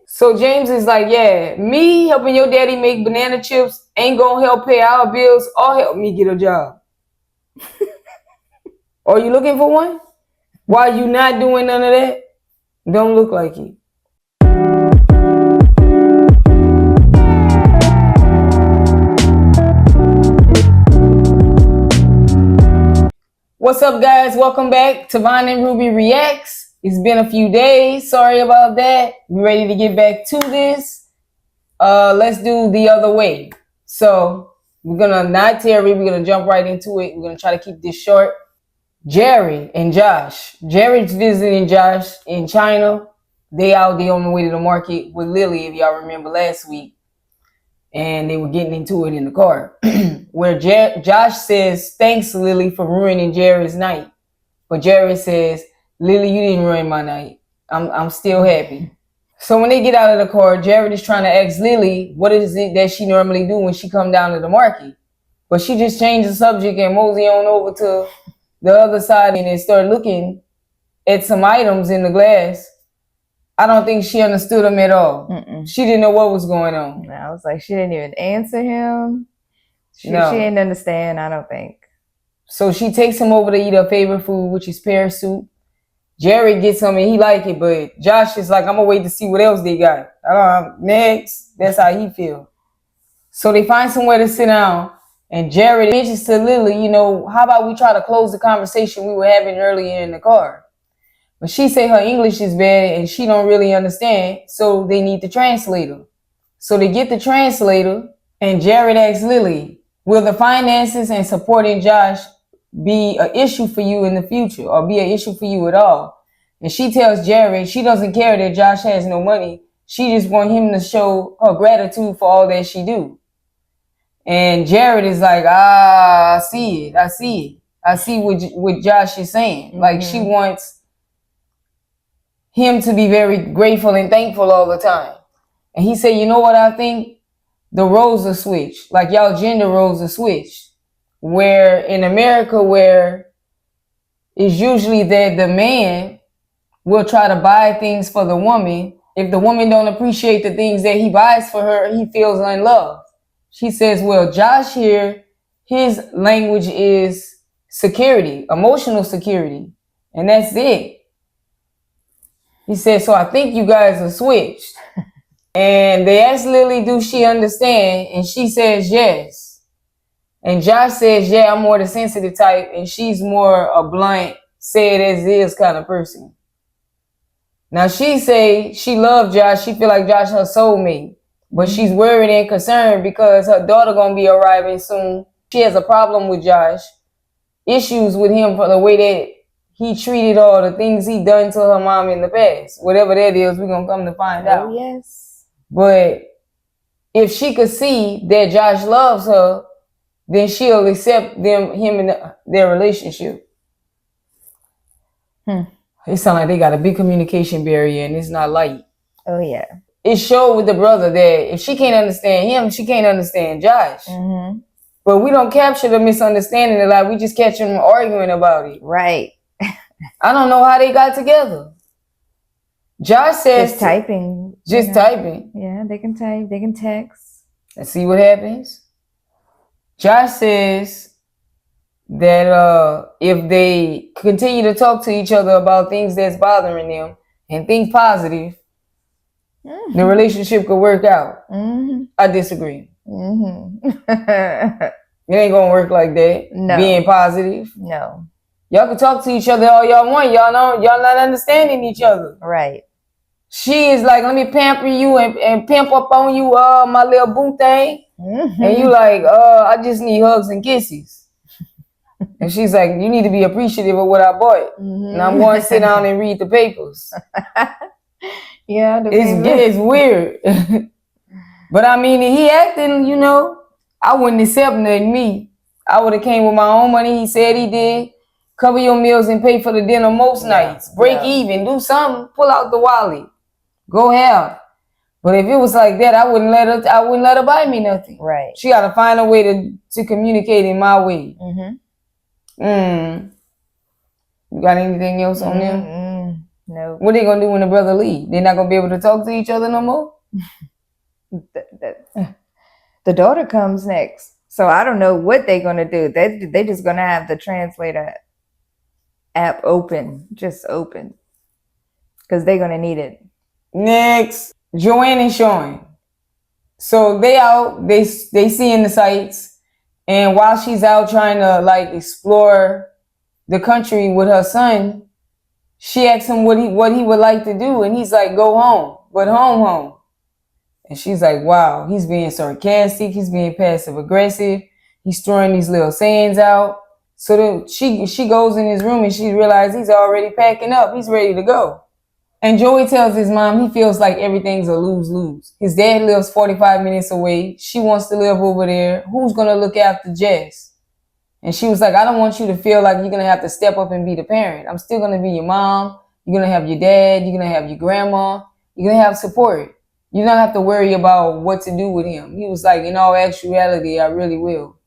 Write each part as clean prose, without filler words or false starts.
So James is like, yeah, me helping your daddy make banana chips ain't gonna help pay our bills or help me get a job. Are you looking for one? Why you not doing none of that? Don't look like it. What's up, guys? Welcome back to Vine and Ruby Reacts. It's been a few days. Sorry about that. We ready to get back to this. Let's do the other way. So we're gonna not Terry. We're gonna jump right into it. We're gonna try to keep this short. Jerry and Josh. Jerry's visiting Josh in China. They out there on the way to the market with Lily, if y'all remember last week. And they were getting into it in the car. Where Josh says, thanks, Lily, for ruining Jerry's night. But Jerry says, Lily, you didn't ruin my night. I'm still happy. So when they get out of the car, Jared is trying to ask Lily, what is it that she normally do when she come down to the market? But she just changed the subject and mosey on over to the other side and then start looking at some items in the glass. I don't think she understood them at all. She didn't know what was going on. No, I was like, she didn't even answer him. She didn't understand, I don't think. So she takes him over to eat her favorite food, which is pear soup. Jerry gets some and he like it, but Josh is like, I'm gonna wait to see what else they got. Next. That's how he feel. So they find somewhere to sit down, and Jerry mentions to Lily, how about we try to close the conversation we were having earlier in the car? But she say her English is bad and she don't really understand, so they need the translator. So they get the translator, and Jared asks Lily, will the finances and supporting Josh be an issue for you in the future or be an issue for you at all? And she tells Jared she doesn't care that Josh has no money. She just wants him to show her gratitude for all that she do. And Jared is like, I see it. I see what Josh is saying. Like she wants him to be very grateful and thankful all the time. And he said, you know what I think? The roles are switched. Like y'all gender roles are switched. Where in America, where it's usually that the man will try to buy things for the woman. If the woman don't appreciate the things that he buys for her, he feels unloved. She says, well, Josh here, his language is security, emotional security. And that's it. He said, so I think you guys are switched. And they asked Lily, do she understand? And she says, yes. And Josh says, yeah, I'm more the sensitive type. And she's more a blunt, say it as is kind of person. Now she say she loves Josh. She feel like Josh her soulmate. But she's worried and concerned because her daughter gonna be arriving soon. She has a problem with Josh. Issues with him for the way that he treated all the things he done to her mom in the past. Whatever that is, we're going to come to find out. Oh, yes. But if she could see that Josh loves her, then she'll accept him and their relationship. It sounds like they got a big communication barrier and it's not light. Oh, yeah. It showed with the brother that if she can't understand him, she can't understand Josh. But we don't capture the misunderstanding a lot. We just catch them arguing about it. Right. I don't know how they got together. Josh says just typing. Just typing. Yeah, they can type, they can text. Let's see what happens. Josh says that if they continue to talk to each other about things that's bothering them and think positive, the relationship could work out. I disagree. It ain't gonna work like that. No. Being positive. No. Y'all can talk to each other all y'all want. Y'all not understanding each other. Right. She is like, let me pamper you and pimp up on you, my little boo thing. And you like, I just need hugs and kisses. And she's like, you need to be appreciative of what I bought. And I'm going to sit down and read the papers. Yeah. It's weird. But I mean, he acting, I wouldn't accept nothing me. I would have came with my own money. He said he did. Cover your meals and pay for the dinner most nights. Break even. Do something. Pull out the wallet. Go have. But if it was like that, I wouldn't let her buy me nothing. Right. She got to find a way to communicate in my way. You got anything else on them? No. What they gonna do when the brother leave? They're not gonna be able to talk to each other no more? The daughter comes next. So I don't know what they're gonna do. They just gonna have the translator app open. Just open. Because they're gonna need it. Next, Joanne and Sean. So they out, they seeing the sights, and while she's out trying to like explore the country with her son, she asks him what he would like to do, and he's like, go home, but home. And she's like, wow, he's being sarcastic, he's being passive aggressive, he's throwing these little sayings out. So then she goes in his room and she realizes he's already packing up, he's ready to go. And Joey tells his mom he feels like everything's a lose-lose. His dad lives 45 minutes away. She wants to live over there. Who's going to look after Jess? And she was like, I don't want you to feel like you're going to have to step up and be the parent. I'm still going to be your mom. You're going to have your dad. You're going to have your grandma. You're going to have support. You don't have to worry about what to do with him. He was like, in all actuality, I really will.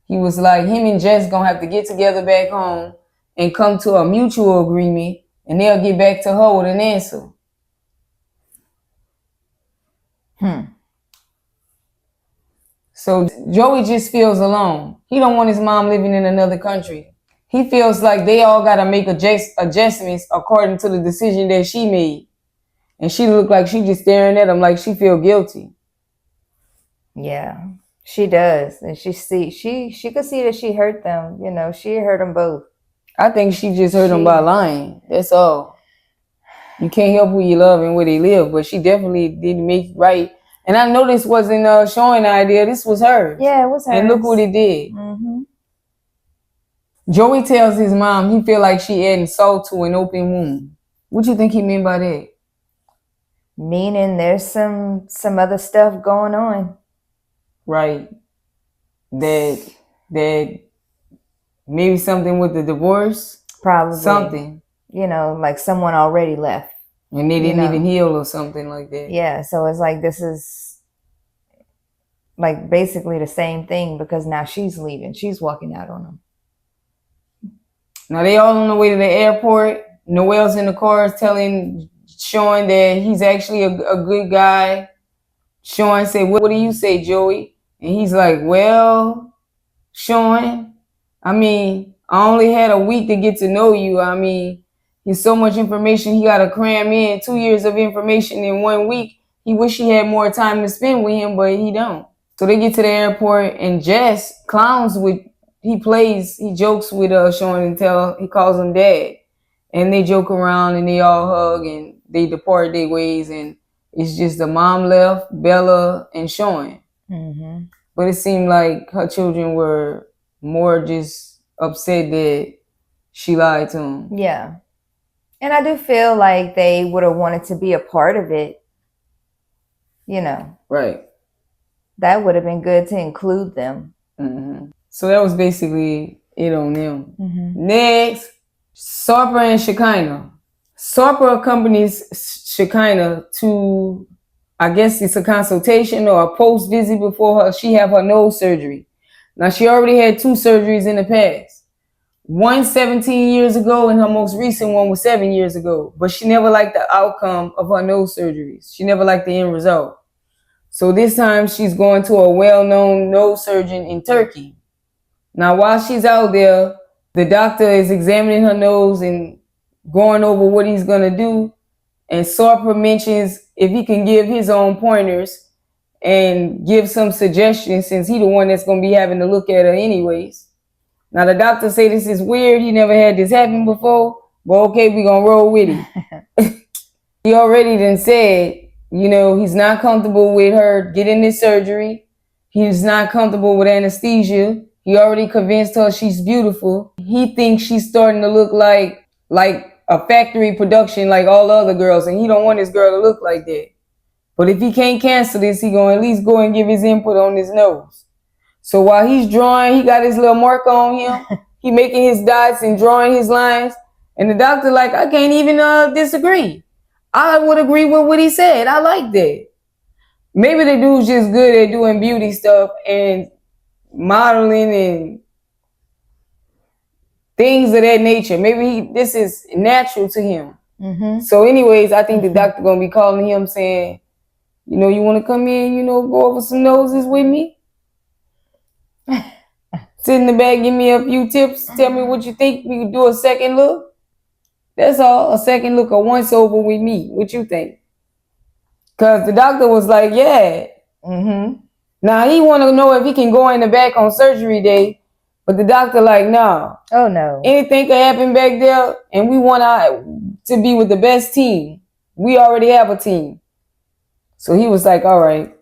He was like, him and Jess going to have to get together back home and come to a mutual agreement. And they'll get back to her with an answer. So Joey just feels alone. He don't want his mom living in another country. He feels like they all got to make adjustments according to the decision that she made. And she looked like she just staring at him like she feel guilty. Yeah, she does. And she could see that she hurt them. You know, she hurt them both. I think she just hurt him by lying. That's all. You can't help who you love and where they live, but she definitely didn't make right. And I know this wasn't Sean's idea. This was hers. Yeah, it was hers. And look what it did. Mm-hmm. Joey tells his mom he feel like she adding salt to an open wound. What do you think he meant by that? Meaning there's some other stuff going on. Right. That maybe something with the divorce? Probably. Something. You know, like someone already left. And they didn't even heal or something like that. Yeah, so it's like this is like basically the same thing because now she's leaving. She's walking out on him. Now they all on the way to the airport. Noel's in the car telling Sean that he's actually a good guy. Sean said, what do you say, Joey? And he's like, well, Sean, I mean, I only had a week to get to know you. I mean, there's so much information he got to cram in. 2 years of information in 1 week. He wish he had more time to spend with him, but he don't. So they get to the airport and Jess he jokes with Sean until he calls him dad. And they joke around and they all hug and they depart their ways. And it's just the mom left, Bella and Sean. Mm-hmm. But it seemed like her children were more just upset that she lied to him. Yeah. And I do feel like they would have wanted to be a part of it. You know. Right. That would have been good to include them. Mm-hmm. So that was basically it on them. Mm-hmm. Next, Sarper and Shekinah. Sarper accompanies Shekinah to, I guess it's a consultation or a post-visit before she have her nose surgery. Now, she already had 2 surgeries in the past. One 17 years ago and her most recent one was 7 years ago. But she never liked the outcome of her nose surgeries. She never liked the end result. So this time she's going to a well-known nose surgeon in Turkey. Now, while she's out there, the doctor is examining her nose and going over what he's going to do. And Sarper mentions if he can give his own pointers and give some suggestions since he's the one that's going to be having to look at her anyways. Now, the doctor say this is weird. He never had this happen before. But okay, we're going to roll with it. He already done said, you know, he's not comfortable with her getting this surgery. He's not comfortable with anesthesia. He already convinced her she's beautiful. He thinks she's starting to look like a factory production like all the other girls. And he don't want his girl to look like that. But if he can't cancel this, he going to at least go and give his input on his nose. So while he's drawing, he got his little mark on him. He making his dots and drawing his lines. And the doctor like, I can't even disagree. I would agree with what he said. I like that. Maybe the dude's just good at doing beauty stuff and modeling and things of that nature. Maybe this is natural to him. Mm-hmm. So anyways, I think the doctor going to be calling him saying, you know, you want to come in, you know, go over some noses with me? Sit in the back, give me a few tips. Tell me what you think. We could do a second look. That's all. A second look, a once over with me. What you think? Because the doctor was like, yeah. Mm-hmm. Now, he want to know if he can go in the back on surgery day. But the doctor like, no. Oh, no. Anything could happen back there. And we want to be with the best team. We already have a team. So he was like, all right.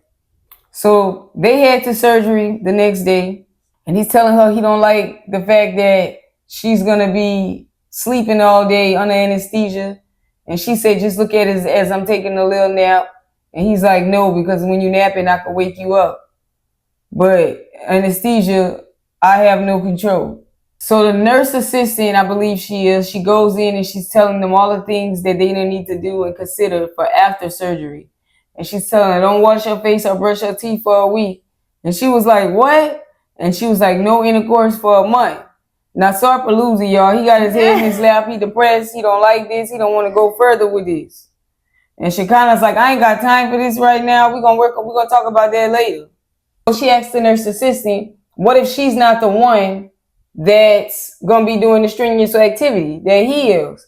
So they had to surgery the next day. And he's telling her he don't like the fact that she's going to be sleeping all day under anesthesia. And she said, just look at it as I'm taking a little nap. And he's like, no, because when you napping, I can wake you up. But anesthesia, I have no control. So the nurse assistant, I believe she goes in and she's telling them all the things that they don't need to do and consider for after surgery. And she's telling her, don't wash your face or brush your teeth for a week. And she was like, what? And she was like, no intercourse for a month. Now, Sarper losing, y'all. He got his head in his lap. He depressed. He don't like this. He don't want to go further with this. And Shekinah's like, I ain't got time for this right now. We're going to talk about that later. So she asked the nurse assistant, what if she's not the one that's going to be doing the strenuous activity that he is?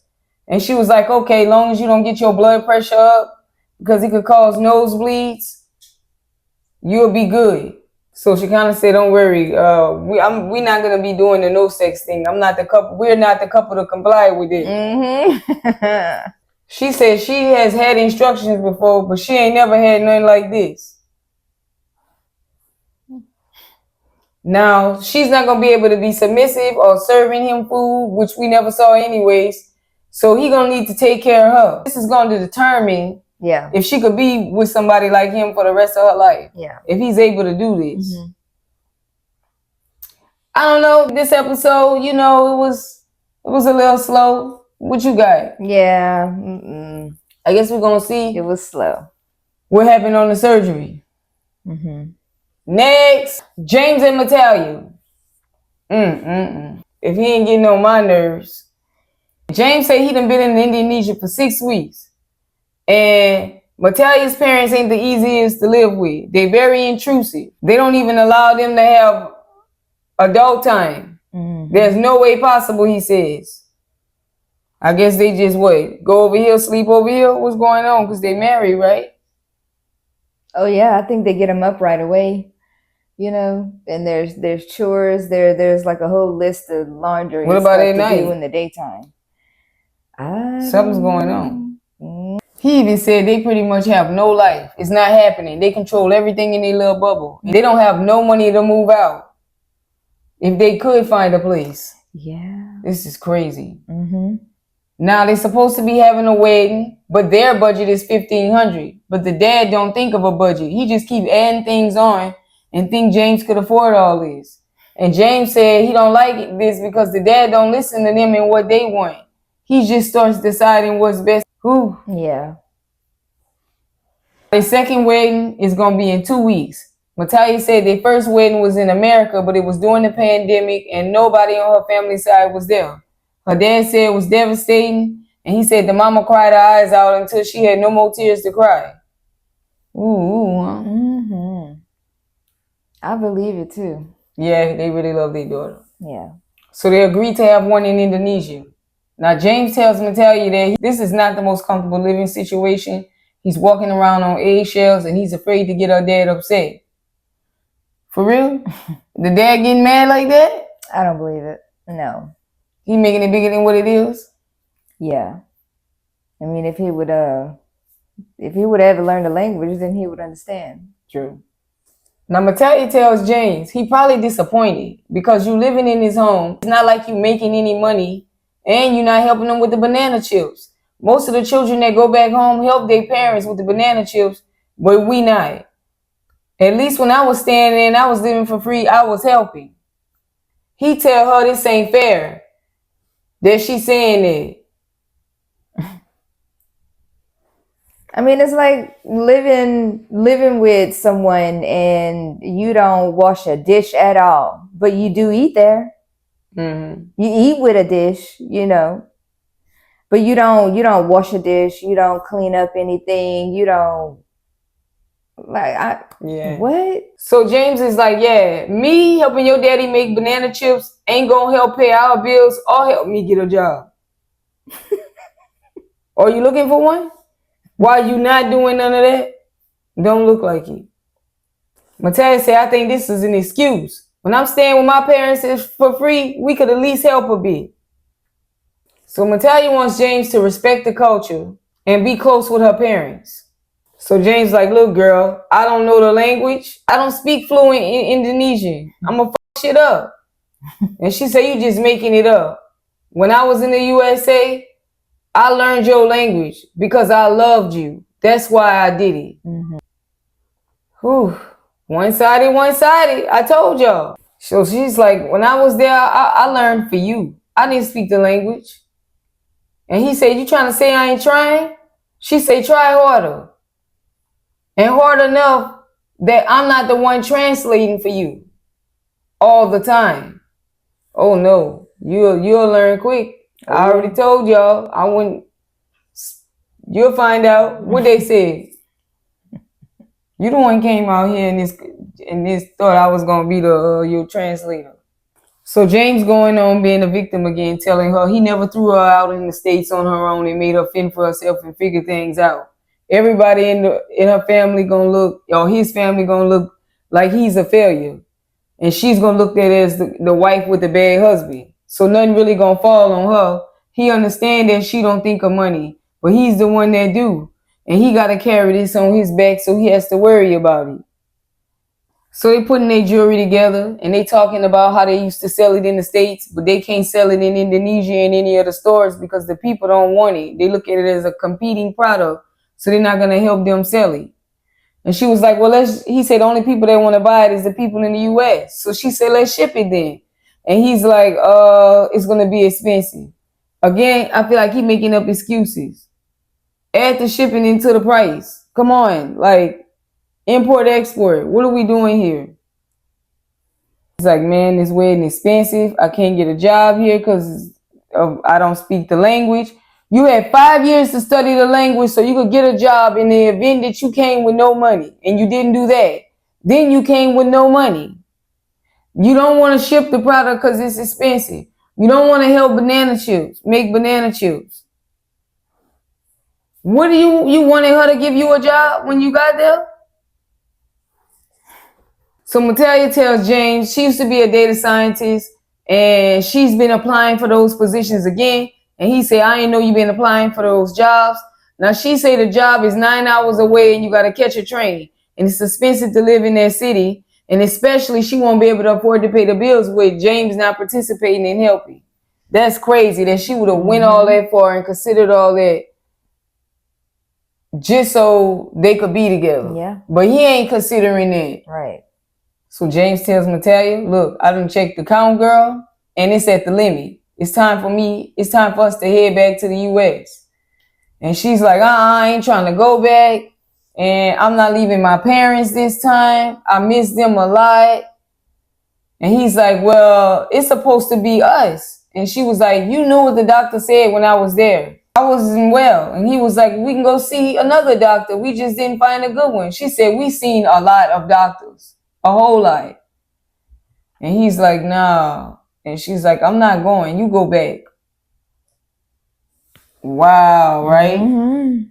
And she was like, okay, long as you don't get your blood pressure up, because it could cause nosebleeds, you'll be good. So she kind of said, don't worry, we're not going to be doing the no sex thing. We're not the couple to comply with it. Mm-hmm. She said she has had instructions before, but she ain't never had nothing like this. Now, she's not going to be able to be submissive or serving him food, which we never saw anyways. So he going to need to take care of her. This is going to determine if she could be with somebody like him for the rest of her life. Yeah. If he's able to do this. Mm-hmm. I don't know. This episode, you know, it was a little slow. What you got? Yeah. I guess we're going to see. It was slow. What happened on the surgery? Mm-hmm. Next, James and Meitalia. If he ain't getting on my nerves. James said he done been in Indonesia for 6 weeks. And Meitalia's parents ain't the easiest to live with. They very intrusive. They don't even allow them to have adult time. Mm-hmm. There's no way possible, he says. I guess they just go over here, sleep over here? What's going on? Because they married, right? Oh, yeah. I think they get them up right away. You know, and there's chores. There's like a whole list of laundry. What about at night? Do in the daytime. Something's going on. Mm-hmm. He even said they pretty much have no life. It's not happening. They control everything in their little bubble. They don't have no money to move out. If they could find a place. Yeah. This is crazy. Mm-hmm. Now they're supposed to be having a wedding, but their budget is $1,500. But the dad don't think of a budget. He just keep adding things on and think James could afford all this. And James said he don't like this because the dad don't listen to them and what they want. He just starts deciding what's best. Whew. Yeah. Their second wedding is going to be in 2 weeks. Meitalia said their first wedding was in America, but it was during the pandemic and nobody on her family side was there. Her dad said it was devastating, and he said the mama cried her eyes out until she had no more tears to cry. Ooh. Mm-hmm. I believe it too. Yeah, they really love their daughter. Yeah. So they agreed to have one in Indonesia. Now, James tells Meitalia that this is not the most comfortable living situation. He's walking around on eggshells, and he's afraid to get her dad upset. For real? The dad getting mad like that? I don't believe it. No. He making it bigger than what it is? Yeah. I mean, if he would ever learn the language, then he would understand. True. Now, Meitalia tells James he probably disappointed because you living in his home. It's not like you making any money and you're not helping them with the banana chips. Most of the children that go back home help their parents with the banana chips, but we not. At least when I was staying in, I was living for free. I was helping. He tell her this ain't fair. That she saying that. I mean, it's like living with someone and you don't wash a dish at all, but you do eat there. Mm-hmm. You eat with a dish, you know, but you don't wash a dish. You don't clean up anything. You don't Yeah. what? So James is like, yeah, me helping your daddy make banana chips ain't gonna help pay our bills or help me get a job. Are you looking for one? Why you not doing none of that? Don't look like it. Maitalia said, I think this is an excuse. When I'm staying with my parents for free, we could at least help a bit. So Maitalia wants James to respect the culture and be close with her parents. So James like, look, girl, I don't know the language. I don't speak fluent in Indonesian. I'm gonna fuck shit up. And she said, you just making it up. When I was in the USA, I learned your language because I loved you. That's why I did it. Mm-hmm. Whew. One-sided. I told y'all. So she's like, when I was there, I learned for you. I didn't speak the language. And he said, you trying to say I ain't trying? She said, try harder. And hard enough that I'm not the one translating for you all the time. Oh no, you'll learn quick. I already told y'all. I wouldn't. You'll find out what they said. You the one came out here and this thought I was gonna be your translator. So James going on being a victim again, telling her he never threw her out in the States on her own and made her fend for herself and figure things out. Everybody in her family gonna look, or his family gonna look like he's a failure, and she's gonna look at it as the wife with the bad husband. So nothing really gonna fall on her. He understand that she don't think of money, but he's the one that do, and he gotta carry this on his back, so he has to worry about it. So they putting their jewelry together and they talking about how they used to sell it in the States, but they can't sell it in Indonesia and any other stores because the people don't want it. They look at it as a competing product, so they're not going to help them sell it. And she was like, well, he said the only people that want to buy it is the people in the US. So she said, let's ship it then. And he's like, it's going to be expensive. Again, I feel like he's making up excuses. Add the shipping into the price. Come on, like, import, export. What are we doing here? It's like, man, this wedding is expensive. I can't get a job here because I don't speak the language. You had 5 years to study the language so you could get a job in the event that you came with no money. And you didn't do that. Then you came with no money. You don't want to ship the product because it's expensive. You don't want to help make banana chips. What do you wanted her to give you a job when you got there? So Meitalia tells James she used to be a data scientist and she's been applying for those positions again. And he said, I didn't know you've been applying for those jobs. Now she say the job is 9 hours away and you got to catch a train. And it's expensive to live in that city. And especially she won't be able to afford to pay the bills with James not participating and helping. That's crazy that she would have went all that for and considered all that just so they could be together. Yeah. But he ain't considering it. Right. So James tells Meitalia, look, I done checked the count, girl, and it's at the limit. It's time for us to head back to the US. And she's like, I ain't trying to go back. And I'm not leaving my parents this time. I miss them a lot. And he's like, well, it's supposed to be us. And she was like, you knew what the doctor said when I was there. I wasn't well. And he was like, we can go see another doctor. We just didn't find a good one. She said, we seen a lot of doctors. A whole lot. And he's like, nah. And she's like, I'm not going. You go back. Wow, right? Mm-hmm.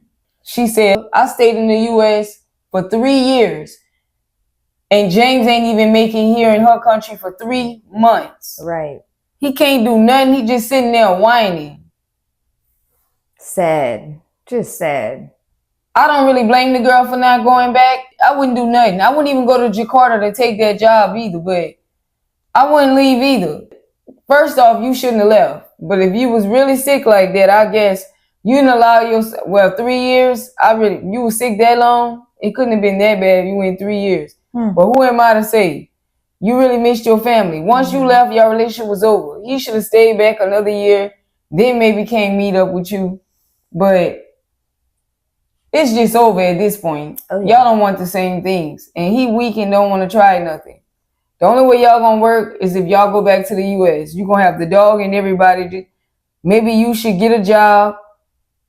She said, I stayed in the US for 3 years. And James ain't even making here in her country for 3 months. Right. He can't do nothing. He just sitting there whining. Sad. Just sad. I don't really blame the girl for not going back. I wouldn't do nothing. I wouldn't even go to Jakarta to take that job either, but I wouldn't leave either. First off, you shouldn't have left. But if you was really sick like that, I guess you didn't allow yourself, 3 years, you were sick that long, it couldn't have been that bad if you went 3 years. But who am I to say? You really missed your family. Once you left, your relationship was over. He should have stayed back another year, then maybe came meet up with you. But it's just over at this point. Oh, yeah. Y'all don't want the same things. And he weak and don't want to try nothing. The only way y'all gonna work is if y'all go back to the U.S. You're gonna have the dog and everybody. Maybe you should get a job,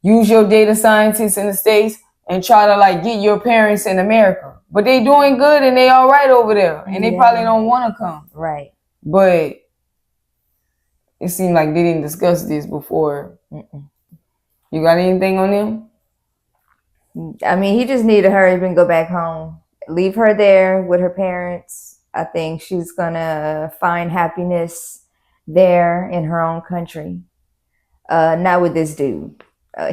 use your data scientists in the States, and try to like get your parents in America. But they doing good and they all right over there. And they probably don't want to come. Right. But it seemed like they didn't discuss this before. You got anything on them? I mean, he just need to hurry up and go back home. Leave her there with her parents. I think she's going to find happiness there in her own country. Not with this dude.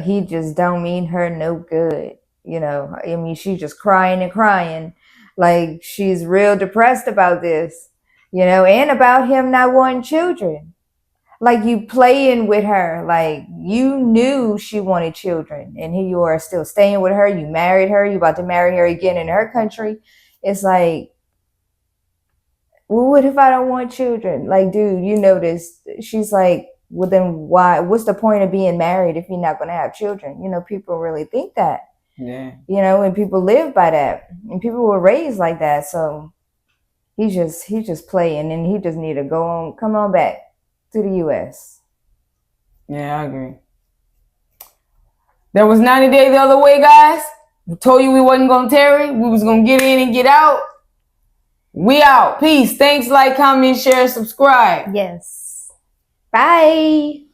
He just don't mean her no good. You know, I mean, she's just crying and crying. Like, she's real depressed about this, you know, and about him not wanting children. Like, you playing with her. Like, you knew she wanted children, and here you are still staying with her. You married her. You about to marry her again in her country. It's like, well, what if I don't want children? Like, dude, you know this. She's like, well, then why? What's the point of being married if you're not going to have children? You know, people really think that. Yeah. You know, and people live by that, and people were raised like that. So he's just playing, and he just need to come on back to the U.S. Yeah, I agree. There was 90 days the other way, guys. We told you we wasn't gonna tarry. We was gonna get in and get out. We out. Peace. Thanks. Like, comment, share, subscribe. Yes. Bye.